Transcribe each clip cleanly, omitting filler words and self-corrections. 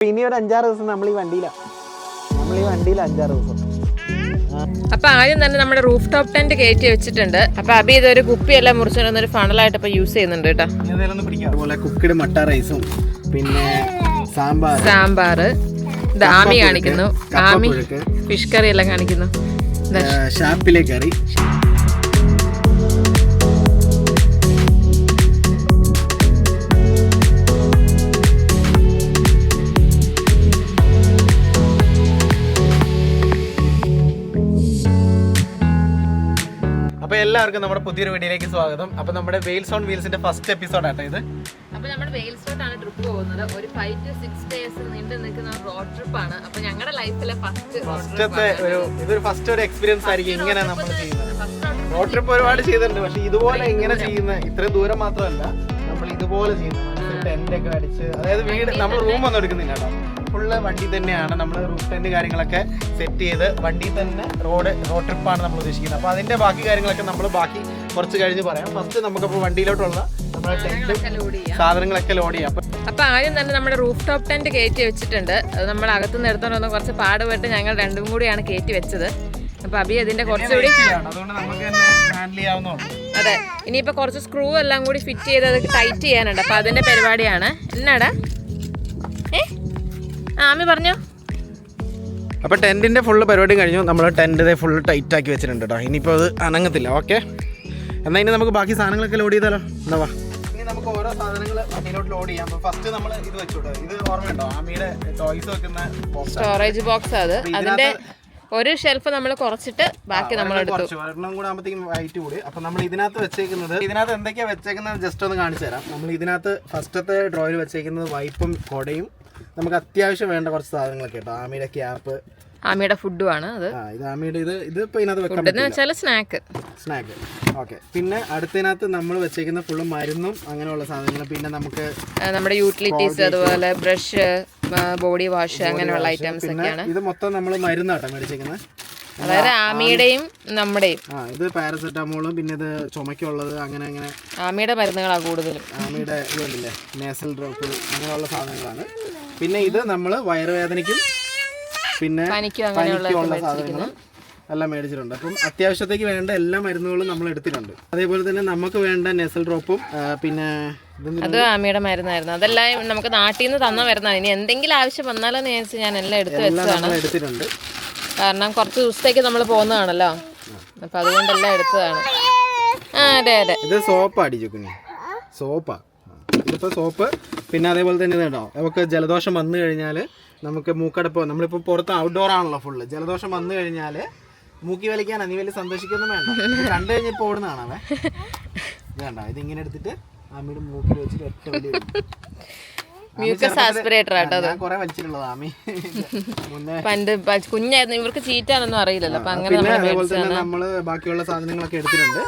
ഇനി ഒരു 5-6 ദിവസം നമ്മൾ ഈ വണ്ടിയിലാണ് 5-6 ദിവസം. അപ്പൊ ആദ്യം തന്നെ നമ്മുടെ റൂഫ് ടോപ്പ് ടെന്റ് കയറ്റി വെച്ചിട്ടുണ്ട്. അപ്പൊ അബി ഇതൊരു കുപ്പിയെല്ലാം മുറിച്ചൊരു ഫണലായിട്ട് ഇപ്പൊ യൂസ് ചെയ്യുന്നുണ്ട് കേട്ടോ. അതുപോലെ കുക്കിഡ് മട്ട റൈസും പിന്നെ സാമ്പാർ ആമി കാണിക്കുന്നു. ആമി ഫിഷ് കറി എല്ലാം കാണിക്കുന്നു. ഷാപ്പിലെ കറി. അപ്പൊ എല്ലാവർക്കും നമ്മുടെ പുതിയൊരു വീഡിയോയിലേക്ക് സ്വാഗതം. അപ്പൊ നമ്മുടെ വെയിൽസ് ഓൺ വീൽസിന്റെ ഫസ്റ്റ് എപ്പിസോഡാട്ടോ ഇത്. അപ്പൊ നമ്മുടെ വെയിൽസിലോട്ടാണ് ട്രിപ്പ് പോകുന്നത്. ഒരു 5 to 6 days നീണ്ടു നിൽക്കുന്ന റോഡ് ട്രിപ്പ് ആണ്. അപ്പൊ ഞങ്ങളുടെ ലൈഫിലെ ഇതൊരു ഫസ്റ്റ് ഒരു എക്സ്പീരിയൻസ് ആയിരിക്കും ഇങ്ങനെ നമ്മൾ ചെയ്യുന്നത്. റോഡ് ട്രിപ്പ് ഒരുപാട് ചെയ്തിട്ടുണ്ട്, പക്ഷെ ഇതുപോലെ ഇങ്ങനെ ചെയ്യുന്ന ഇത്രയും ദൂരം മാത്രമല്ല നമ്മൾ ഇതുപോലെ ചെയ്യുന്നത്. ടെന്റ് ഒക്കെ അടിച്ച്, അതായത് വീട് നമ്മൾ റൂം ഒന്നും എടുക്കുന്നില്ല കേട്ടോ, ഫുള്ള് വണ്ടി തന്നെയാണ്. നമ്മൾ റൂഫ് ടെന്റ് കാര്യങ്ങളൊക്കെ സെറ്റ് ചെയ്ത് വണ്ടി തന്നെ റോഡ് ട്രിപ്പാണ് നമ്മൾ ഉദ്ദേശിക്കുന്നത്. അപ്പോൾ അതിന്റെ ബാക്കി കാര്യങ്ങളൊക്കെ നമ്മൾ ബാക്കി കുറച്ച് കഴിഞ്ഞ് പറയാം. ഫസ്റ്റ് നമുക്കപ്പോൾ വണ്ടിയിലോട്ടുള്ള നമ്മുടെ ടെന്റും സാധനങ്ങളൊക്കെ ലോഡ് ചെയ്യാം. അപ്പൊ ആദ്യം തന്നെ നമ്മുടെ റൂഫ് ടോപ്പ് ടെന്റ് കയറ്റി വെച്ചിട്ടുണ്ട്. അത് നമ്മൾ അകത്തുനിന്ന് എടുത്തോണ്ട് വന്ന് കുറച്ച് പാടുപെട്ട് ഞങ്ങൾ രണ്ടും കൂടിയാണ് കയറ്റി വെച്ചത്. അപ്പൊ അബി അതിന്റെ കുറച്ചുകൂടി അതെ, ഇനിയിപ്പോ കുറച്ച് സ്ക്രൂ എല്ലാം കൂടി ഫിറ്റ് ചെയ്ത് അത് ടൈറ്റ് ചെയ്യാനുണ്ട്. അപ്പൊ അതിന്റെ പരിപാടിയാണ്. എന്നാടാ ആമി പറഞ്ഞോ. അപ്പോൾ ടെന്റിന്റെ ഫുള്ള് പരിപാടി കഴിഞ്ഞു. നമ്മൾ ടെന്റ് ഫുൾ ടൈറ്റ് ആക്കി വെച്ചിട്ടുണ്ട് കേട്ടോ. ഇനിയിപ്പോൾ അത് അനങ്ങത്തില്ല. ഓക്കെ, എന്നാൽ ഇനി നമുക്ക് ബാക്കി സാധനങ്ങളൊക്കെ ലോഡ് ചെയ്താലോ. എന്താ ഇനി നമുക്ക് ഓരോ സാധനങ്ങൾ വണ്ടിയിലോട്ട് ലോഡ് ചെയ്യാം. ഫസ്റ്റ് നമ്മൾ ഇത് വെച്ചോട്ടെ. ഇത് ഓർമ്മയുണ്ടോ, ആമിയുടെ ടോയ്സ് വെക്കുന്ന സ്റ്റോറേജ് ബോക്സ്. അത് അതിന്റെ ഒരു ഷെൽഫ് നമ്മൾ കുറച്ചിട്ട് ബാക്കി നമ്മൾ എടുത്തു. ഒരെണ്ണം കൂടെ ആകുമ്പോഴത്തേക്കും വൈറ്റ് കൂടി. അപ്പം നമ്മൾ ഇതിനകത്ത് എന്തൊക്കെയാ വെച്ചേക്കുന്നത് ജസ്റ്റ് ഒന്ന് കാണിച്ചു തരാം. നമ്മൾ ഇതിനകത്ത് ഫസ്റ്റത്തെ ഡ്രോയിൽ വെച്ചേക്കുന്നത് വൈപ്പും കൊടയും നമുക്ക് അത്യാവശ്യം വേണ്ട കുറച്ച് സാധനങ്ങളൊക്കെ കേട്ടോ. ആമിയുടെ ക്യാപ്പ്, ആമിയുടെ ഫുഡുമാണ് അത്. ഇത് ആമിയുടെ ഇത് ഇപ്പൊ ഇതിനകത്ത് വെക്കാൻ പറ്റില്ല, സ്നാക്ക്. ഓക്കെ. പിന്നെ അടുത്തതിനകത്ത് നമ്മൾ വെച്ചേക്കുന്ന ഫുള്ള് മരുന്നും അങ്ങനെയുള്ള സാധനങ്ങൾ. പിന്നെ നമുക്ക് നമ്മുടെ യൂട്ടിലിറ്റീസ്, അതുപോലെ ബ്രഷ്, ബോഡി വാഷ്, അങ്ങനെയുള്ള ഐറ്റംസ് ഒക്കെയാണ്. ഇത് മൊത്തം നമ്മൾ മരുന്നാട്ടോ മേടിച്ചേക്കുന്നത്, അതായത് ആമിയുടെയും നമ്മുടെയും. ഇത് പാരസെറ്റാമോളും പിന്നെ ഇത് ചുമക്കുള്ളത്, അങ്ങനെ ആമിയുടെ മരുന്നുകളാണ് കൂടുതലും. ആമിയുടെ ഇതുണ്ടല്ലേ, നേസൽ ഡ്രോപ്പ്, അങ്ങനെയുള്ള സാധനങ്ങളാണ്. പിന്നെ ഇത് നമ്മൾ വയറുവേദനയ്ക്കും പിന്നെ പനിക്കുള്ള സാധനങ്ങളും എല്ലാം മേടിച്ചിട്ടുണ്ട്. അപ്പം അത്യാവശ്യത്തേക്ക് വേണ്ട എല്ലാ മരുന്നുകളും നമ്മൾ എടുത്തിട്ടുണ്ട്. അതേപോലെ തന്നെ നമുക്ക് വേണ്ട നെസൽ ഡ്രോപ്പും പിന്നെ അത് ആമിയുടെ മരുന്നായിരുന്നു. അതെല്ലാം നമുക്ക് നാട്ടിൽ നിന്ന് തന്ന മരുന്നാണ്. ഇനി എന്തെങ്കിലും ആവശ്യം വന്നാലോ വിചാരിച്ച് ഞാൻ എല്ലാം എടുത്തിട്ടുണ്ട്. കാരണം കുറച്ച് ദിവസത്തേക്ക് നമ്മൾ പോകുന്നതാണല്ലോ, അപ്പൊ അതുകൊണ്ടെല്ലാം എടുത്തതാണ്. അതെ. ഇത് സോപ്പ് അടിച്ചു, സോപ്പാ. ഇതിപ്പോൾ സോപ്പ്. പിന്നെ അതേപോലെ തന്നെ ഇതുണ്ടോ, നമുക്ക് ജലദോഷം വന്നു കഴിഞ്ഞാൽ നമുക്ക് മൂക്കടപ്പ്, നമ്മളിപ്പോൾ പുറത്ത് ഔട്ട്ഡോർ ആണല്ലോ ഫുള്ള്, ജലദോഷം വന്നു കഴിഞ്ഞാൽ മൂക്കി വലിക്കാൻ നീ വലിയ സന്തോഷിക്കൊന്നും വേണ്ട. കണ്ടു കഴിഞ്ഞപ്പോൾ ഓടുന്നതാണേ. വേണ്ട, ഇതിങ്ങനെ എടുത്തിട്ട് ആമിയുടെ മൂക്കിൽ വെച്ചിട്ട് ഒറ്റ വലിയ കുറെ വലിച്ചിട്ടുള്ളത് ആമി പണ്ട് കുഞ്ഞായിരുന്നു. ഇവർക്ക് ചീറ്റാനൊന്നും അറിയില്ലല്ലോ, അപ്പൊ അങ്ങനെ. അതേപോലെ തന്നെ നമ്മള് ബാക്കിയുള്ള സാധനങ്ങളൊക്കെ എടുത്തിട്ടുണ്ട്.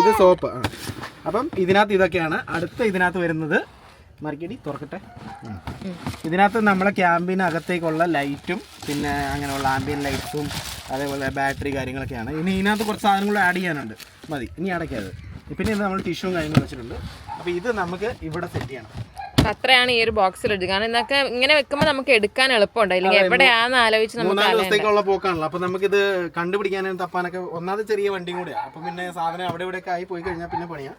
ഇത് സോപ്പ്. അപ്പം ഇതിനകത്ത് ഇതൊക്കെയാണ്. ഇതിനകത്ത് വരുന്നത് മറിക്കടി തുറക്കട്ടെ. ഇതിനകത്ത് നമ്മളെ ക്യാമ്പിനകത്തേക്കുള്ള ലൈറ്റും പിന്നെ അങ്ങനെയുള്ള ആംബിയൻ ലൈറ്റ്സും അതേപോലെ ബാറ്ററി കാര്യങ്ങളൊക്കെയാണ്. ഇനി ഇതിനകത്ത് കുറച്ച് സാധനങ്ങൾ ആഡ് ചെയ്യാനുണ്ട്, മതി ഇനി അടയ്ക്കാതെ. പിന്നെ ഇത് നമ്മൾ ടിഷ്യൂവും കാര്യങ്ങളും വെച്ചിട്ടുണ്ട്. അപ്പോൾ ഇത് നമുക്ക് ഇവിടെ സെറ്റ് ചെയ്യണം. അത്രയാണ് ഈ ഒരു ബോക്സിൽ എടുക്കുക. കാരണം ഇതൊക്കെ ഇങ്ങനെ വെക്കുമ്പോൾ നമുക്ക് എടുക്കാൻ എളുപ്പമുണ്ട്. അല്ലെങ്കിൽ എവിടെയാണെന്ന് ആലോചിച്ച് 3-4 ദിവസത്തേക്കുള്ള പോക്കാണല്ലോ. അപ്പോൾ നമുക്കിത് കണ്ടുപിടിക്കാനും തപ്പാനൊക്കെ ഒന്നാമത് ചെറിയ വണ്ടിയും കൂടെയാണ്. അപ്പം പിന്നെ സാധനം അവിടെ ഇവിടെയൊക്കെ ആയി പോയി കഴിഞ്ഞാൽ പിന്നെ പണിയാം.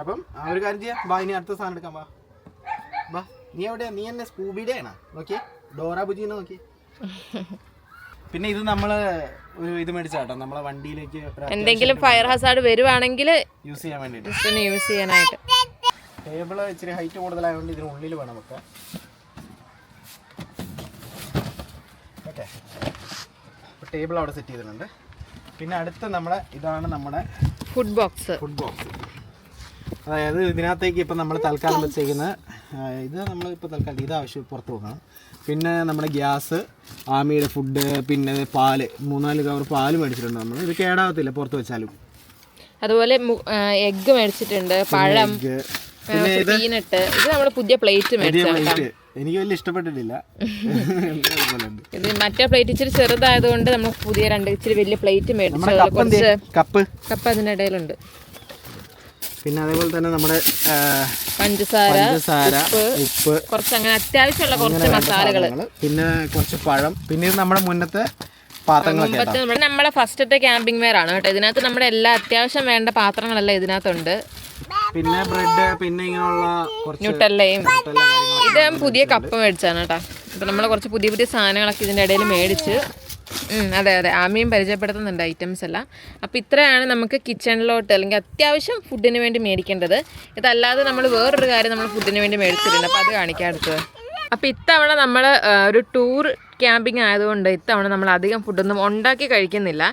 അപ്പം ആ ഒരു കാര്യം ചെയ്യാം. ബാ, ഇനി അടുത്ത സാധനം എടുക്കാം. ബാ നീ എവിടെയാ? നീ എന്നെ സ്കൂബിയുടെ ആണോ? നോക്കിയേ, ഡോറ ബുജീനെ നോക്കി. പിന്നെ ഇത് നമ്മള് ഒരു ഇത് മേടിച്ചാട്ടോ, നമ്മളെ വണ്ടിയിലേക്ക് എന്തെങ്കിലും ഫയർ ഹസാർഡ് വരുവാണെങ്കിൽ യൂസ് ചെയ്യാൻ വേണ്ടിയിട്ട്, യൂസ് ചെയ്യാനായിട്ട്. ടേബിള് ഇച്ചിരി ഹൈറ്റ് കൂടുതലായതുകൊണ്ട് ഇതിനുള്ളിൽ വേണം വെക്കാൻ. ഓക്കെ, അപ്പോൾ ടേബിൾ അവിടെ സെറ്റ് ചെയ്തിട്ടുണ്ട്. പിന്നെ അടുത്ത ഇതാണ് നമ്മുടെ ഫുഡ് ബോക്സ്. അതായത് ഇതിനകത്തേക്ക് ഇപ്പം നമ്മൾ തൽക്കാലം വെച്ചേക്കുന്നത് ഇത് നമ്മളിപ്പോൾ തൽക്കാലം ഇത് ആവശ്യം പുറത്ത് വെക്കണം. പിന്നെ നമ്മുടെ ഗ്യാസ്, ആമിയുടെ ഫുഡ്, പിന്നെ പാല്, 3-4 കവർ പാല് മേടിച്ചിട്ടുണ്ട് നമ്മൾ. ഇത് കേടാവത്തില്ല പുറത്ത് വെച്ചാലും. അതുപോലെ എഗ്ഗ് മേടിച്ചിട്ടുണ്ട്, പഴം, പീനട്ട്. ഇത് നമ്മൾ പുതിയ പ്ലേറ്റ് മേടിച്ചിട്ടുണ്ട്. എനിക്ക് വലിയ ഇഷ്ടപ്പെട്ടിട്ടില്ല. ഇത് മറ്റേ പ്ലേറ്റ് ഇച്ചിരി ചെറുതായതുകൊണ്ട് നമ്മൾ പുതിയ ഇച്ചിരി വലിയ പ്ലേറ്റ് മേടിച്ചു. കപ്പ് അതിൻ്റെ ഇടയിലുണ്ട്. പിന്നെ അതേപോലെ തന്നെ നമ്മുടെ പഞ്ചസാര, ഉപ്പ്, കുറച്ച് അങ്ങനെ അത്യാവശ്യമുള്ള കുറച്ച് മസാലകൾ, പിന്നെ കുറച്ച് പഴം, പിന്നെ ഇത് നമ്മുടെ മുന്നത്തെ പാത്രങ്ങളൊക്കെ. നമ്മുടെ ഫസ്റ്റത്തെ ക്യാമ്പിംഗ് വെയർ ആണ് കേട്ടോ. ഇതിനകത്ത് നമ്മുടെ എല്ലാ അത്യാവശ്യം വേണ്ട പാത്രങ്ങളെല്ലാം ഇതിനകത്തുണ്ട്. പിന്നെ ബ്രെഡ്, പിന്നെ ഇങ്ങനെയുള്ള ന്യൂട്ടല്ലയും. ഇത് പുതിയ കപ്പ് മേടിച്ചാണ് കേട്ടോ. അപ്പൊ നമ്മൾ കുറച്ച് പുതിയ പുതിയ സാധനങ്ങളൊക്കെ ഇതിൻ്റെ ഇടയിൽ മേടിച്ച്. അതെ ആമിയും പരിചയപ്പെടുത്തുന്നുണ്ട് ഐറ്റംസ് എല്ലാം. അപ്പോൾ ഇത്രയാണ് നമുക്ക് കിച്ചണിലോട്ട് അല്ലെങ്കിൽ അത്യാവശ്യം ഫുഡിന് വേണ്ടി മേടിക്കേണ്ടത്. ഇതല്ലാതെ നമ്മൾ വേറൊരു കാര്യം നമ്മൾ ഫുഡിന് വേണ്ടി മേടിച്ചിട്ടുണ്ട്. അപ്പോൾ അത് കാണിക്കാൻ അടുത്തത്. അപ്പോൾ ഇത്തവണ നമ്മൾ ഒരു ടൂർ ക്യാമ്പിംഗ് ആയതുകൊണ്ട് ഇത്തവണ നമ്മൾ അധികം ഫുഡൊന്നും ഉണ്ടാക്കി കഴിക്കുന്നില്ല.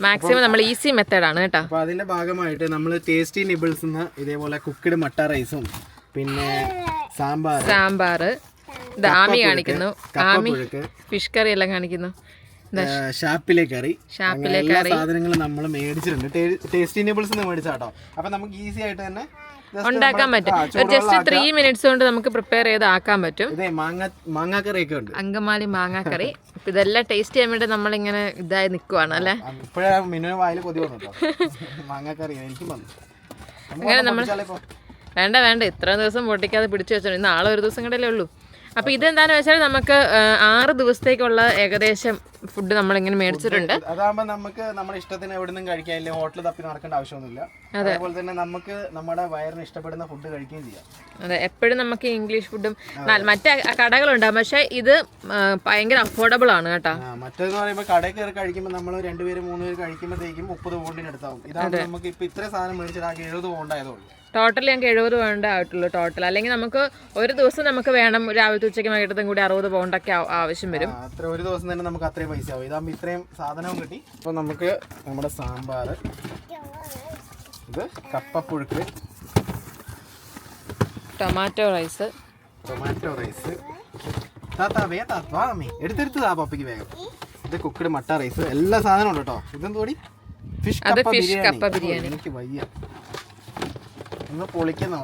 മാക്സിമം നമ്മൾ ഈസി മെത്തേഡാണ് കേട്ടോ. അപ്പോൾ അതിൻ്റെ ഭാഗമായിട്ട് നമ്മൾ ടേസ്റ്റി നിബിൾസ് ഇതേപോലെ കുക്ക്ഡ് മട്ട റൈസും പിന്നെ സാമ്പാർ ആമി കാണിക്കുന്നു. ആമി ഫിഷ് കറി എല്ലാം കാണിക്കുന്നു. ഷാപ്പിലെ കറി, എല്ലാ സാധനങ്ങളും നമ്മൾ മേടിച്ചിട്ടുണ്ട്. ടേസ്റ്റി നിബിൾസ് മേടിച്ചാട്ടോ. അപ്പം നമുക്ക് ഈസി ആയിട്ട് തന്നെ ഉണ്ടാക്കാൻ പറ്റും. ജസ്റ്റ് 3 minutes കൊണ്ട് നമുക്ക് പ്രിപ്പയർ ചെയ്ത് ആക്കാൻ പറ്റും. മാങ്ങാക്കറിയൊക്കെ ഉണ്ട്, അങ്കമാലി മാങ്ങാക്കറി. അപ്പൊ ഇതെല്ലാം ടേസ്റ്റ് ചെയ്യാൻ വേണ്ടി നമ്മളിങ്ങനെ ഇതായി നിൽക്കുവാണ് അല്ലേ. ഇപ്പോഴാണ് മിനു വായിൽ കൊതി വന്നു മാങ്ങാക്കറി. എനിക്കും വന്നു. അങ്ങനെ നമ്മൾ വേണ്ട ഇത്രയും ദിവസം പൊട്ടിക്കാതെ പിടിച്ചു വെച്ചോ. നാളെ ഒരു ദിവസം കൂടെ ഉള്ളൂ. അപ്പോൾ ഇതെന്താണെന്ന് വെച്ചാൽ നമുക്ക് 6 ദിവസത്തേക്കുള്ള ഏകദേശം ഫുഡ് നമ്മളിങ്ങനെ മേടിച്ചിട്ടുണ്ട്. അതാകുമ്പോൾ നമുക്ക് നമ്മുടെ ഇഷ്ടത്തിന് എവിടെ നിന്നും കഴിക്കാം, ഇല്ലെങ്കിൽ ഹോട്ടലിൽ തപ്പി നടക്കേണ്ട ആവശ്യമൊന്നുമില്ല. അതേപോലെ തന്നെ നമുക്ക് നമ്മുടെ വയറിന് ഇഷ്ടപ്പെടുന്ന ഫുഡ് കഴിക്കുകയും ചെയ്യാം. അതെ, എപ്പോഴും നമുക്ക് ഇംഗ്ലീഷ് ഫുഡും മറ്റേ കടകളുണ്ടാകും, പക്ഷേ ഇത് ഭയങ്കര അഫോർഡബിൾ ആണ് കേട്ടോ. മറ്റേന്ന് പറയുമ്പോൾ കടയിൽ കയറി കഴിക്കുമ്പോൾ നമ്മൾ 2 പേര് 3 പേര് കഴിക്കുമ്പോഴത്തേക്കും 30 പൗണ്ടിന് അടുത്താവും. ഇതാണ് നമുക്ക് ഇപ്പോൾ ഇത്രയും സാധനം മേടിച്ചിട്ട് 70 പൗണ്ടായതുള്ളൂ. ടോട്ടൽ ഞങ്ങൾക്ക് 70 പൗണ്ട് ആയിട്ടുള്ളൂ ടോട്ടൽ. അല്ലെങ്കിൽ നമുക്ക് ഒരു ദിവസം നമുക്ക് വേണം രാവിലത്തെ ഉച്ചയ്ക്ക് വൈകിട്ടത്തും കൂടി 60 പൗണ്ടൊക്കെ ആവശ്യം വരും. അത്ര ഒരു ദിവസം തന്നെ നമുക്ക് അത്രയും പൈസ ആവും. ഇതാകുമ്പോൾ ഇത്രയും സാധനവും കിട്ടി. അപ്പോൾ നമുക്ക് നമ്മുടെ സാമ്പാർ, ഇത് കപ്പപ്പുഴുക്ക്, ടൊമാറ്റോ റൈസ്, എടുത്തെടുത്ത് താ പപ്പയ്ക്ക് വേഗം. ഇത് കുക്ക്ഡ് മട്ട റൈസ്, എല്ലാ സാധനവും ഉണ്ട് കേട്ടോ. ഇതെന്തോടി ഫിഷ് കപ്പ ബിരിയാണി. എനിക്ക് വയ്യ, ഒന്ന് പൊളിക്കുന്ന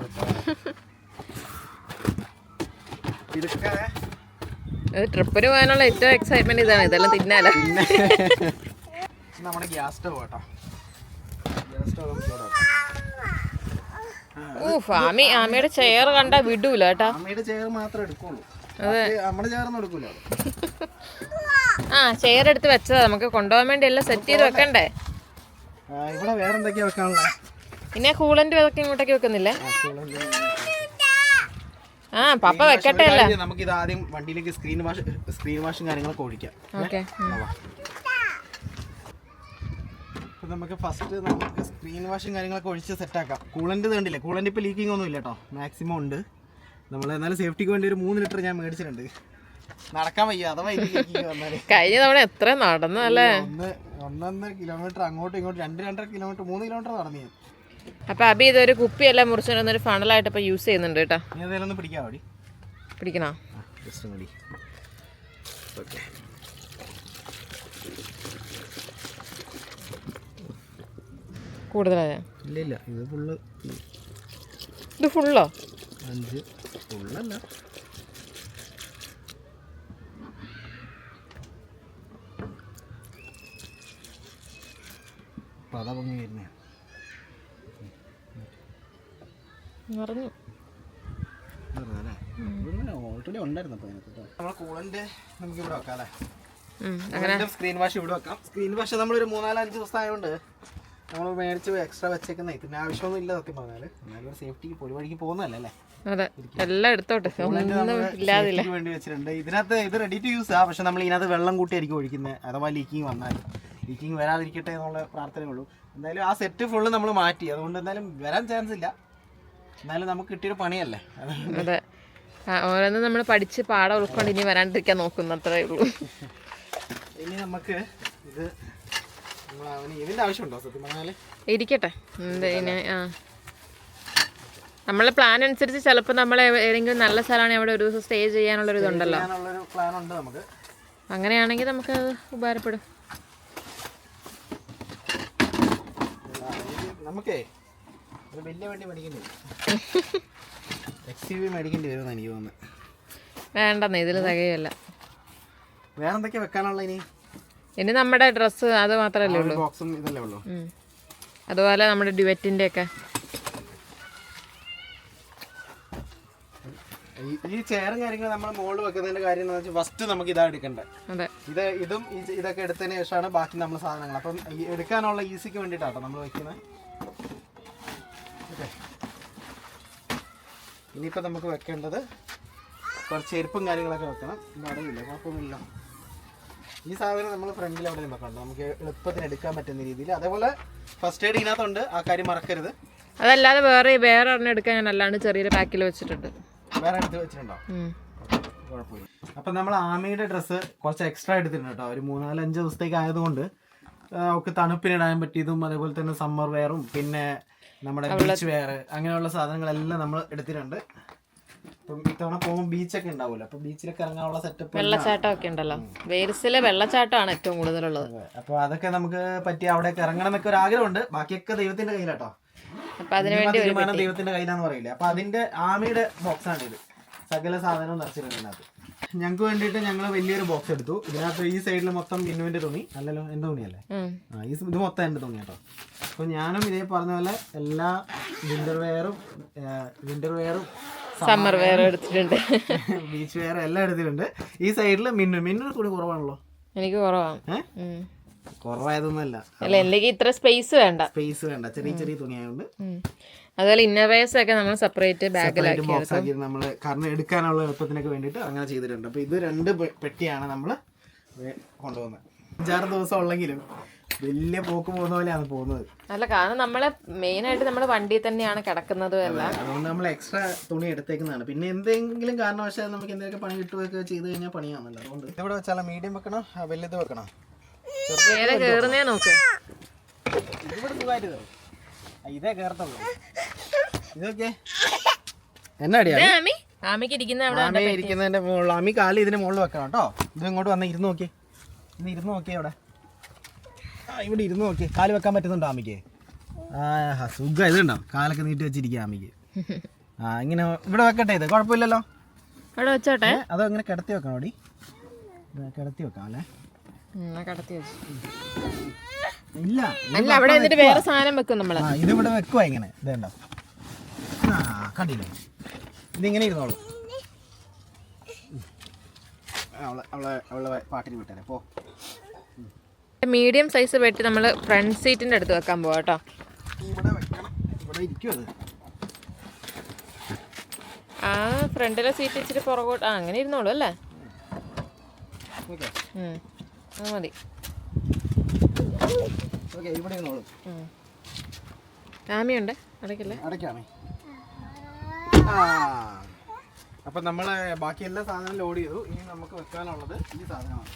ട്രിപ്പിന് പോകാനുള്ള ഏറ്റവും എക്സൈറ്റ്മെന്റ് ഇതാണ്. ഇതെല്ലാം തിന്നാലോ. നമ്മുടെ ഗ്യാസ് സ്റ്റവ് കേട്ടോ. ആമിയുടെ ചെയർ കണ്ടാ വിടൂല കേട്ടോ. അമ്മയുടെ ചെയർ മാത്രമേ എടുക്കുള്ളൂ, നമ്മുടെ ചെയറൊന്നും എടുക്കൂല. ചെയർ എടുത്ത് വെച്ചതാ, നമുക്ക് കൊണ്ടുപോകാൻ വേണ്ടി എല്ലാം സെറ്റ് ചെയ്ത് വെക്കണ്ടേ. ഇവിടെ വേറെ എന്തൊക്കെയാ വെക്കാനുള്ളത്? പിന്നെ കൂളന്റ് അതൊക്കെ ഇങ്ങോട്ടേക്ക് വെക്കുന്നില്ലേ? പപ്പ വെക്കട്ടെ. നമുക്ക് ഇത് ആദ്യം വണ്ടിയിലേക്ക് സ്ക്രീൻ വാഷും കാര്യങ്ങളൊക്കെ ഒഴിക്കാം. നമുക്ക് ഫസ്റ്റ് നമുക്ക് സ്ക്രീൻ വാഷും കാര്യങ്ങളൊക്കെ ഒഴിച്ച് സെറ്റാക്കാം. കൂളന്റ് കണ്ടില്ലേ, കൂളന്റ് ഇപ്പോൾ ലീക്കിംഗ് ഒന്നും ഇല്ല കേട്ടോ, മാക്സിമം ഉണ്ട്. നമ്മൾ എന്നാലും സേഫ്റ്റിക്ക് വേണ്ടി ഒരു 3 ലിറ്റർ ഞാൻ മേടിച്ചിട്ടുണ്ട്. നടക്കാൻ വയ്യ, അഥവാ കഴിഞ്ഞ തവണ എത്ര നടന്നല്ലേ. 1.5 കിലോമീറ്റർ അങ്ങോട്ടും ഇങ്ങോട്ടും 2-2.5 കിലോമീറ്റർ 3 കിലോമീറ്റർ നടന്നു. അപ്പൊ അബി ഇതൊരു കുപ്പിയെല്ലാം മുറിച്ചൊരു ഫണലായിട്ട് ഇപ്പൊ യൂസ് ചെയ്യുന്നുണ്ട് കേട്ടോ. പിടിക്കണോ? കൂടുതലായ ഇത് ഫുള്ളോ? 5 ഫുള്ളല്ല, പത പൊങ്ങി വരുന്നേ. ഓൾറെഡി ഉണ്ടായിരുന്നു. നമ്മൾ കൂളന്റ് നമുക്ക് ഇവിടെ വെക്കാം അല്ലേ. സ്ക്രീൻ വാഷ് ഇവിടെ വെക്കാം. സ്ക്രീൻ വാഷ് നമ്മളൊരു 3-4-5 ദിവസം ആയതുകൊണ്ട് നമ്മൾ മേടിച്ച് എക്സ്ട്രാ വെച്ചേക്കുന്ന ഇതിന് ആവശ്യമൊന്നും ഇല്ല സത്യം പറഞ്ഞാൽ. എന്നാലും സേഫ്റ്റിക്ക് പൊടി വഴിക്ക് പോകുന്നതല്ലേ. അതെ, എല്ലാം എടുത്തോട്ടെ, വേണ്ടി വെച്ചിട്ടുണ്ട്. ഇതിനകത്ത് ഇത് റെഡി ടു യൂസ് ആ, പക്ഷെ നമ്മൾ ഇതിനകത്ത് വെള്ളം കൂട്ടിയായിരിക്കും ഒഴിക്കുന്നത്. അഥവാ ലീക്കിങ് വന്നാൽ ലീക്കിങ് വരാതിരിക്കട്ടെ എന്നുള്ള പ്രാർത്ഥനയുള്ളൂ. എന്തായാലും ആ സെറ്റ് ഫുള്ള് നമ്മൾ മാറ്റി, അതുകൊണ്ട് എന്തായാലും വരാൻ ചാൻസ് ഇല്ല. എന്നാലും നമുക്ക് കിട്ടിയൊരു പണിയല്ലേ. അതെ, ഓരോന്നും നമ്മൾ പഠിച്ച് പാഠം ഉൾക്കൊണ്ട് ഇനി വരാണ്ടിരിക്കാൻ നോക്കുന്നു, അത്രേ ഉള്ളൂ. ഇനി നമുക്ക് ഇത് ഇതിന്റെ ആവശ്യമുണ്ടോ സത്യം പറഞ്ഞാൽ? ഇരിക്കട്ടെ. നമ്മളെ പ്ലാൻ അനുസരിച്ച് ചിലപ്പോൾ നമ്മൾ ഏതെങ്കിലും നല്ല സ്ഥലമാണെങ്കിൽ അവിടെ ഒരു ദിവസം സ്റ്റേ ചെയ്യാനുള്ളൊരു ഇതുണ്ടല്ലോ, പ്ലാൻ ഉണ്ട് നമുക്ക്. അങ്ങനെയാണെങ്കിൽ നമുക്ക് ഉപകാരപ്പെടും. നമുക്കേ ഒരു വലിയ വണ്ടി മേടിക്കേണ്ടി വരും. XUV മേടിക്കേണ്ടി വരുമെന്ന് എനിക്ക് തോന്നുന്നത്. വേണ്ടെന്നേ, ഇതിൽ തികയല്ല. വേറെ എന്തൊക്കെയാ വെക്കാനുള്ള ഇനി നമ്മുടെ ഡ്രസ്സ് അത് മാത്രമല്ലേ ഉള്ളൂ, ബോക്സും ഇതല്ലേ ഉള്ളൂ. അതുപോലെ നമ്മുടെ ഡ്യുവറ്റിൻ്റെ ഒക്കെ ഈ ചെയറും കാര്യങ്ങളും നമ്മൾ മുകളിൽ വെക്കുന്നതിന്റെ കാര്യം എന്താ വെച്ചാൽ ഫസ്റ്റ് നമുക്ക് ഇതാ എടുക്കണ്ടേ. ഇതും ഇതൊക്കെ എടുത്തതിന് ശേഷമാണ് ബാക്കി നമ്മൾ സാധനങ്ങൾ. അപ്പം എടുക്കാനുള്ള ഈസിക്ക് വേണ്ടിയിട്ടാട്ടോ നമ്മൾ വെക്കുന്നത്. ഓക്കെ, ഇനിയിപ്പോൾ നമുക്ക് വെക്കേണ്ടത് കുറച്ച് ചെരുപ്പും കാര്യങ്ങളൊക്കെ വെക്കണം. അറിയില്ല, കുഴപ്പമൊന്നുമില്ല. ഈ സാധനം നമ്മൾ ഫ്രണ്ടിൽ അവിടെ വെക്കണം, നമുക്ക് എളുപ്പത്തിന് എടുക്കാൻ പറ്റുന്ന രീതിയിൽ. അതേപോലെ ഫസ്റ്റ് എയ്ഡ് ഇതിനകത്തുണ്ട്, ആ കാര്യം മറക്കരുത്. അതല്ലാതെ വേറെ ഒരെണ്ണം എടുക്കാൻ ഞാൻ അല്ലാണ്ട് ചെറിയൊരു പാക്കിൽ വെച്ചിട്ടുണ്ട്. വേറെ എടുത്ത് വെച്ചിട്ടുണ്ടോ? കുഴപ്പമില്ല. അപ്പം നമ്മൾ ആമയുടെ ഡ്രസ്സ് കുറച്ച് എക്സ്ട്രാ എടുത്തിട്ടുണ്ട് കേട്ടോ. ഒരു 3-4-5 ദിവസത്തേക്ക് ആയതുകൊണ്ട് ഒക്കെ തണുപ്പിനിടാൻ പറ്റിയതും അതേപോലെ തന്നെ സമ്മർ വെയറും പിന്നെ നമ്മുടെ ബീച്ച് വെയർ അങ്ങനെയുള്ള സാധനങ്ങളെല്ലാം നമ്മൾ എടുത്തിട്ടുണ്ട്. അപ്പം ഇത്തവണ പോകുമ്പോൾ ബീച്ചൊക്കെ ഉണ്ടാവുമല്ലോ, അപ്പൊ ബീച്ചിലൊക്കെ ഇറങ്ങാനുള്ള സെറ്റപ്പ്, വെള്ളച്ചാട്ടം ഒക്കെ ഉണ്ടല്ലോ. വെയിൽസിലെ വെള്ളച്ചാട്ടമാണ് ഏറ്റവും കൂടുതലുള്ളത്. അപ്പൊ അതൊക്കെ നമുക്ക് പറ്റി അവിടെയൊക്കെ ഇറങ്ങണം എന്നൊക്കെ ഒരു ആഗ്രഹമുണ്ട്. ബാക്കിയൊക്കെ ദൈവത്തിന്റെ കയ്യിലാട്ടോ. തീരുമാനം ദൈവത്തിന്റെ കയ്യിലാന്ന് പറയില്ല. അപ്പൊ അതിന്റെ ആമയുടെ ബോക്സ് ആണ് ഇത്. സകല സാധനവും നിറച്ചിട്ടുണ്ട് ഇതിനകത്ത്. ഞങ്ങൾക്ക് വേണ്ടിയിട്ട് ഞങ്ങൾ വലിയൊരു ബോക്സ് എടുത്തു. ഇതിനകത്ത് ഈ സൈഡിൽ മൊത്തം ബിന്നുവിന്റെ തുണി, അല്ലല്ലോ എന്റെ തുണിയല്ലേ, ഇത് മൊത്തം എന്റെ തുണി കേട്ടോ. അപ്പൊ ഞാനും ഇതേ പറഞ്ഞ പോലെ എല്ലാ വിന്റർ വെയറും സമ്മർ വെയർ എടുത്തിട്ടുണ്ട്, ബീച്ച് വെയർ എല്ലാം എടുത്തിട്ടുണ്ട്. ഈ സൈഡിൽ മിന്നു തുണി കുറവാണല്ലോ. എനിക്ക് കുറവാണ്. കുറവായതൊന്നുമല്ല, എനിക്ക് ഇത്ര സ്പേസ് വേണ്ട, ചെറിയ ചെറിയ തുണിയായതുകൊണ്ട്. അതുപോലെ ഇന്നർവേഴ്സ് ഒക്കെ നമ്മൾ സെപ്പറേറ്റ് ബാഗിലാക്കി നമ്മള് കാരണം എടുക്കാനുള്ള എളുപ്പത്തിനൊക്കെ വേണ്ടിയിട്ട് അങ്ങനെ ചെയ്തിട്ടുണ്ട്. അപ്പൊ ഇത് 2 പെട്ടിയാണ് നമ്മൾ കൊണ്ടുപോകുന്നത്. 5-6 ദിവസം ഉള്ളെങ്കിലും വലിയ പോക്ക് പോകുന്ന പോലെയാണ് പോകുന്നത്. അല്ല, കാരണം നമ്മളെ മെയിൻ ആയിട്ട് നമ്മുടെ വണ്ടിയിൽ തന്നെയാണ് കിടക്കുന്നതും എല്ലാം. അതുകൊണ്ട് നമ്മൾ എക്സ്ട്രാ തുണി എടുത്തേക്കുന്നതാണ്. പിന്നെ എന്തെങ്കിലും കാരണവശാൽ നമുക്ക് എന്തെങ്കിലും പണി കിട്ടുകയൊക്കെ ചെയ്ത് കഴിഞ്ഞാൽ പണിയാണല്ലോ. അതുകൊണ്ട് ഇവിടെ വെച്ചാൽ മീഡിയം വെക്കണം, വലുത് വെക്കണം. കേറുന്നേ നോക്ക്, ഇവിടെ സുഖമായിട്ട് കയറും. ഇതേ കയറത്തുള്ളൂ. ഇതൊക്കെ എന്നാടിയാ ആമിക്ക് ഇരിക്കുന്നതിന്റെ മുകളിൽ ആമി കാല് ഇതിന്റെ മുകളിൽ വെക്കണം കേട്ടോ. ഇത് ഇങ്ങോട്ട് വന്ന് ഇരുന്ന് നോക്കി, ഇന്ന് ഇരുന്ന് നോക്കിയേ അവിടെ. ഇവിടെ ഇരുന്ന് നോക്കി, കാല് വെക്കാൻ പറ്റുന്നുണ്ടോ ആമിക്ക്? സുഖം. ഇതുണ്ടോ കാലൊക്കെ നീട്ടി വെച്ചിരിക്കുക ആമിക്ക്. ഇങ്ങനെ ഇവിടെ വെക്കട്ടെ, ഇത് കുഴപ്പമില്ലല്ലോ. അവിടെ വെച്ചോട്ടെ. അതോ ഇങ്ങനെ കിടത്തി വെക്കണം ഓടി, കിടത്തി വെക്കാം അല്ലേ? ഇല്ല, അല്ല അവിടെ എന്നിട്ട് വേറെ സാധനം വെക്കും നമ്മള്. ഇതിവിടെ വെക്കുവാ ഇങ്ങനെ. ഇതേണ്ടോ, കണ്ടില്ലേ? ഇതിങ്ങനെ ഇരുന്നോളൂ. അവളെ പാട്ടിന് വിട്ടേ പോ. മീഡിയം സൈസ് വെട്ടി നമ്മൾ ഫ്രണ്ട് സീറ്റിന്റെ അടുത്ത് വെക്കാൻ പോവാ കേട്ടോ. ആ ഫ്രണ്ടിലെ സീറ്റ് ഇച്ചിരി പുറകോട്ട് അങ്ങനെ ഇരുന്നോളൂ അല്ലേ? അത് മതി. ആമിയുണ്ട്, അടയ്ക്കല്ലേ? അടയ്ക്കാമേ. അപ്പൊ നമ്മള് ബാക്കി എല്ലാ സാധനവും ലോഡ് ചെയ്തു. ഇനി നമുക്ക് വെക്കാനുള്ളത് ഈ സാധനമാണ്.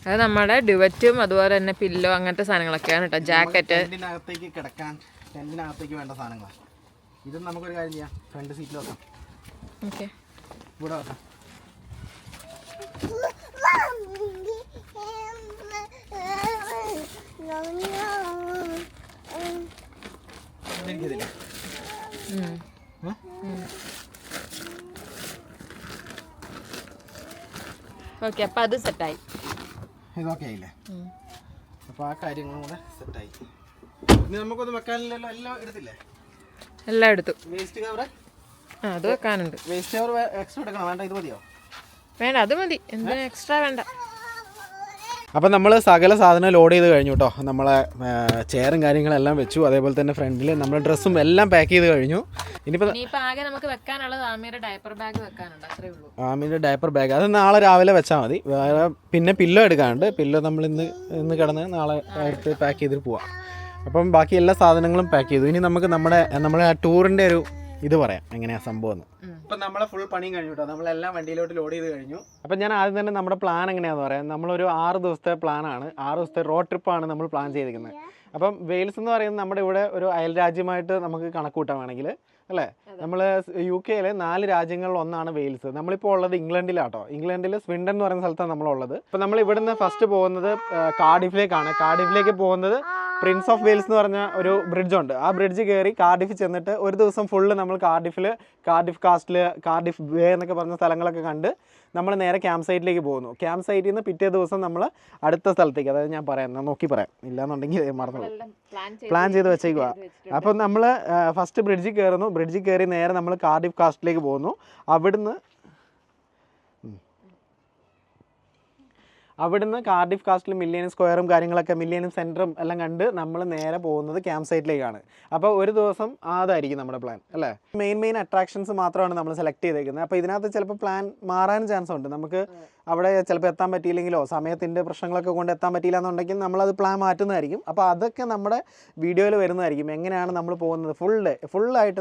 അത് നമ്മുടെ ഡുവറ്റും അതുപോലെ തന്നെ പില്ലോ അങ്ങനത്തെ സാധനങ്ങളൊക്കെയാണ് കേട്ടോ. ജാക്കറ്റ്, ടെന്റിനകത്തേക്ക് കിടക്കാൻ, ടെന്റിനകത്തേക്ക് വേണ്ട സാധനങ്ങളാണ്. ഇതും നമുക്കൊരു കാര്യം ചെയ്യാം, ഫ്രണ്ട് സീറ്റിൽ വെക്കാം. ഓക്കെ, ഇവിടെ വെക്കാം. ഓക്കെ, അപ്പൊ അത് സെറ്റായി. ഇതൊക്കെ ആയില്ലേ? അപ്പൊ ആ കാര്യങ്ങളും കൂടെ സെറ്റായി. ഇനി നമുക്കൊന്നും വെക്കാനില്ലല്ലോ, എല്ലാം എടുത്തില്ലേ? എല്ലാം എടുത്തു. വേസ്റ്റ് കവർ അത് വെക്കാനുണ്ട്. വേസ്റ്റ് കവർ എക്സ്ട്രാ എടുക്കണം, വേണ്ട ഇത് മതിയോ? വേണ്ട, അത് മതി. എന്തിനാ എക്സ്ട്രാ? വേണ്ട. അപ്പം നമ്മൾ സകല സാധനം ലോഡ് ചെയ്ത് കഴിഞ്ഞു കേട്ടോ. നമ്മളെ ചെയറും കാര്യങ്ങളെല്ലാം വെച്ചു. അതേപോലെ തന്നെ ഫ്രണ്ടിൽ നമ്മുടെ ഡ്രസ്സും എല്ലാം പാക്ക് ചെയ്ത് കഴിഞ്ഞു. ഇനിയിപ്പോൾ ആകെ നമുക്ക് വെക്കാനുള്ളത് ആമിയുടെ ഡയപ്പർ ബാഗ് വെക്കാനുണ്ട്, അത്രേ ഉള്ളൂ. ആമിയുടെ ഡയപ്പർ ബാഗ് അത് നാളെ രാവിലെ വെച്ചാൽ മതി. വേറെ പിന്നെ പില്ലോ എടുക്കാനുണ്ട്. പില്ലോ നമ്മൾ ഇന്ന് കിടന്ന് നാളെ എടുത്ത് പാക്ക് ചെയ്തിട്ട് പോവാം. അപ്പം ബാക്കി എല്ലാ സാധനങ്ങളും പാക്ക് ചെയ്തു. ഇനി നമുക്ക് നമ്മുടെ ആ ടൂറിൻ്റെ ഒരു ഇത് പറയാം, എങ്ങനെയാണ് സംഭവം എന്ന്. ഇപ്പം നമ്മളെ ഫുൾ പണിയും കഴിഞ്ഞു കേട്ടോ. നമ്മളെല്ലാം വണ്ടിയിലോട്ട് ലോഡ് ചെയ്ത് കഴിഞ്ഞു. അപ്പം ഞാൻ ആദ്യം തന്നെ നമ്മുടെ പ്ലാൻ എങ്ങനെയാണെന്ന് പറയാം. നമ്മളൊരു 6 ദിവസത്തെ പ്ലാനാണ്, 6 ദിവസത്തെ റോഡ് ട്രിപ്പാണ് നമ്മൾ പ്ലാൻ ചെയ്തിരിക്കുന്നത്. അപ്പം വെയിൽസ് എന്ന് പറയുന്നത് നമ്മുടെ ഇവിടെ ഒരു അയൽ രാജ്യമായിട്ട് നമുക്ക് കണക്കൂട്ടാൻ വേണമെങ്കിൽ അല്ലേ. നമ്മൾ UK-യിലെ 4 രാജ്യങ്ങളിൽ ഒന്നാണ് വെയിൽസ്. നമ്മളിപ്പോൾ ഉള്ളത് ഇംഗ്ലണ്ടിലാട്ടോ. ഇംഗ്ലണ്ടിൽ സ്വിൻഡൻ എന്ന് പറയുന്ന സ്ഥലത്താണ് നമ്മളുള്ളത്. അപ്പോൾ നമ്മൾ ഇവിടുന്ന് ഫസ്റ്റ് പോകുന്നത് കാർഡിഫിലേക്കാണ്. കാർഡിഫിലേക്ക് പോകുന്നത് പ്രിൻസ് ഓഫ് വെയിൽസ് എന്ന് പറഞ്ഞ ഒരു ബ്രിഡ്ജ് ഉണ്ട്. ആ ബ്രിഡ്ജ് കയറി കാർഡിഫ് ചെന്നിട്ട് ഒരു ദിവസം ഫുള്ള് നമ്മൾ കാർഡിഫ് കാസ്റ്റിൽ കാർഡിഫ് ബേ എന്നൊക്കെ പറഞ്ഞ സ്ഥലങ്ങളൊക്കെ കണ്ട് നമ്മൾ നേരെ ക്യാമ്പ് സൈറ്റിലേക്ക് പോകുന്നു. ക്യാമ്പ് സൈറ്റിൽ നിന്ന് പിറ്റേ ദിവസം നമ്മൾ അടുത്ത സ്ഥലത്തേക്ക്, അതായത് ഞാൻ നോക്കി പറയാം, ഇല്ലാന്നുണ്ടെങ്കിൽ മറന്നു പ്ലാൻ ചെയ്ത് വെച്ചേക്കുക. അപ്പം നമ്മൾ ഫസ്റ്റ് ബ്രിഡ്ജിൽ കയറുന്നു. ബ്രിഡ്ജിൽ കയറി നേരെ നമ്മൾ കാർഡിഫ് കാസ്റ്റിലേക്ക് പോകുന്നു. അവിടുന്ന് കാർഡിഫ് കാസ്റ്റിൽ മില്ലേനിയം സ്ക്വയറും കാര്യങ്ങളൊക്കെ മില്ലേനിയം സെൻറ്ററും എല്ലാം കണ്ട് നമ്മൾ നേരെ പോകുന്നത് ക്യാമ്പ് സൈറ്റിലേക്കാണ്. അപ്പോൾ ഒരു ദിവസം അതായിരിക്കും നമ്മുടെ പ്ലാൻ അല്ലേ. മെയിൻ അട്രാക്ഷൻസ് മാത്രമാണ് നമ്മൾ സെലക്ട് ചെയ്തേക്കുന്നത്. അപ്പോൾ ഇതിനകത്ത് ചിലപ്പോൾ പ്ലാൻ മാറാൻ ചാൻസ് ഉണ്ട്. നമുക്ക് അവിടെ ചിലപ്പോൾ എത്താൻ പറ്റിയില്ലെങ്കിലോ സമയത്തിൻ്റെ പ്രശ്നങ്ങളൊക്കെ കൊണ്ട് എത്താൻ പറ്റിയില്ല എന്നുണ്ടെങ്കിൽ നമ്മളത് പ്ലാൻ മാറ്റുന്നതായിരിക്കും. അപ്പോൾ അതൊക്കെ നമ്മുടെ വീഡിയോയിൽ വരുന്നതായിരിക്കും. എങ്ങനെയാണ് നമ്മൾ പോകുന്നത് ഫുള്ളായിട്ട്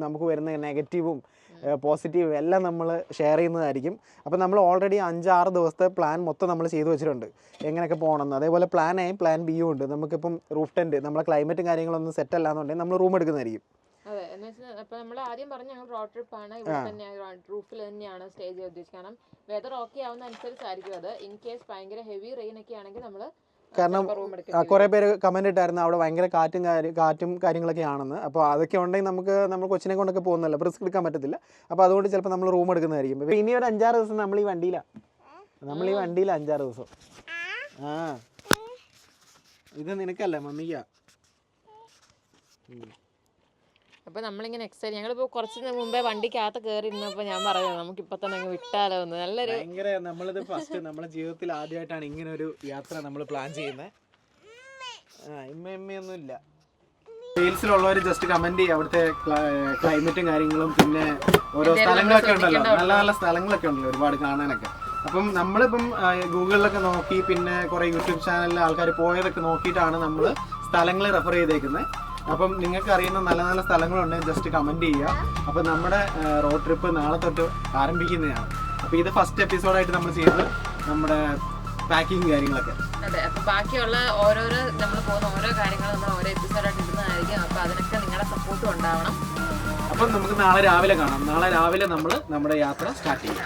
നമുക്ക് വരുന്ന നെഗറ്റീവും പോസിറ്റീവ് എല്ലാം നമ്മൾ ഷെയർ ചെയ്യുന്നതായിരിക്കും. അപ്പോൾ നമ്മൾ ഓൾറെഡി 5-6 ദിവസത്തെ പ്ലാൻ മൊത്തം നമ്മൾ ചെയ്തു വെച്ചിട്ടുണ്ട് എങ്ങനെയൊക്കെ പോകണമെന്ന്. അതേപോലെ പ്ലാൻ എയും പ്ലാൻ ബിയും ഉണ്ട്. നമുക്കിപ്പം റൂഫ് ടെൻറ്റ് നമ്മളെ ക്ലൈമറ്റും കാര്യങ്ങളൊന്നും സെറ്റ് അല്ല എന്നുണ്ടെങ്കിൽ നമ്മൾ റൂം എടുക്കുന്നതായിരിക്കും. അതെ, എന്ന് വെച്ചാൽ അപ്പോൾ നമ്മൾ ആദ്യം പറഞ്ഞ ഞങ്ങൾ റോഡ് ട്രിപ്പാണ്. ഇവിടെ തന്നെ റൂഫിൽ തന്നെയാണ് സ്റ്റേ ചെയ്ത് ഉദ്ദേശിക്കുന്നത്. കാരണം വെതർ ഓക്കെ ആവുന്ന അനുസരിച്ചായിരിക്കും അത്. ഇൻ കേസ് ഭയങ്കര ഹെവി റെയിൻ ഒക്കെ ആണെങ്കിൽ നമ്മൾ, കാരണം കുറേ പേര് കമൻറ്റ് ഇട്ടായിരുന്നു അവിടെ ഭയങ്കര കാറ്റും കാര്യങ്ങളൊക്കെ ആണെന്ന്. അപ്പോൾ അതൊക്കെ ഉണ്ടെങ്കിൽ നമ്മൾ കൊച്ചിനെ കൊണ്ടൊക്കെ പോകുന്നല്ലോ, റിസ്ക് എടുക്കാൻ പറ്റത്തില്ല. അപ്പോൾ അതുകൊണ്ട് ചിലപ്പോൾ നമ്മൾ റൂം എടുക്കുന്നതായിരിക്കും. അപ്പോൾ ഇനി ഒരു 5-6 ദിവസം നമ്മൾ ഈ വണ്ടിയിലാണ് 5-6 ദിവസം. ഇത് നിനക്കല്ല, മമ്മിക്കാ. അപ്പോൾ നമ്മളിങ്ങനെ എക്സൈറ്റ്, ഞങ്ങളിപ്പോൾ കുറച്ച് മുമ്പേ വണ്ടിക്കകത്ത് കയറി ഇരുന്നപ്പോൾ ഞാൻ പറയുന്നത് നമുക്കിപ്പോൾ തന്നെ അങ്ങ് വിട്ടാലോ എന്ന്. നല്ലൊരു ഭയങ്കര നമ്മളിത് ഫസ്റ്റ് നമ്മുടെ ജീവിതത്തിൽ ആദ്യമായിട്ടാണ് ഇങ്ങനെ ഒരു യാത്ര നമ്മൾ പ്ലാൻ ചെയ്യുന്നത്. ഇമ്മയൊന്നും ഇല്ല. വെയിൽസിലുള്ളവർ ജസ്റ്റ് കമന്റ് ചെയ്യുക അവിടുത്തെ ക്ലൈമറ്റും കാര്യങ്ങളും, പിന്നെ ഓരോ സ്ഥലങ്ങളൊക്കെ ഉണ്ടല്ലോ, നല്ല സ്ഥലങ്ങളൊക്കെ ഉണ്ടല്ലോ ഒരുപാട് കാണാനൊക്കെ. അപ്പം നമ്മളിപ്പം ഗൂഗിളിലൊക്കെ നോക്കി പിന്നെ കുറേ യൂട്യൂബ് ചാനലിൽ ആൾക്കാർ പോയതൊക്കെ നോക്കിയിട്ടാണ് നമ്മൾ സ്ഥലങ്ങൾ റെഫർ ചെയ്തേക്കുന്നത്. അപ്പം നിങ്ങൾക്ക് അറിയുന്ന നല്ല സ്ഥലങ്ങളുണ്ടെങ്കിൽ ജസ്റ്റ് കമൻറ്റ് ചെയ്യുക. അപ്പം നമ്മുടെ റോഡ് ട്രിപ്പ് നാളെ തൊട്ട് ആരംഭിക്കുന്നതാണ്. അപ്പോൾ ഇത് ഫസ്റ്റ് എപ്പിസോഡായിട്ട് നമ്മൾ ചെയ്തത് നമ്മുടെ പാക്കിങ് കാര്യങ്ങളൊക്കെ. അതെ, അപ്പോൾ ബാക്കിയുള്ള നമ്മൾ പോകുന്ന ഓരോ കാര്യങ്ങളും നമ്മൾ ഓരോ എപ്പിസോഡായിട്ട് ഇടുന്നതായിരിക്കും. അപ്പോൾ അതിനൊക്കെ നിങ്ങളുടെ സപ്പോർട്ടും ഉണ്ടാവണം. അപ്പം നമുക്ക് നാളെ രാവിലെ കാണാം. നാളെ രാവിലെ നമ്മൾ നമ്മുടെ യാത്ര സ്റ്റാർട്ട് ചെയ്യും.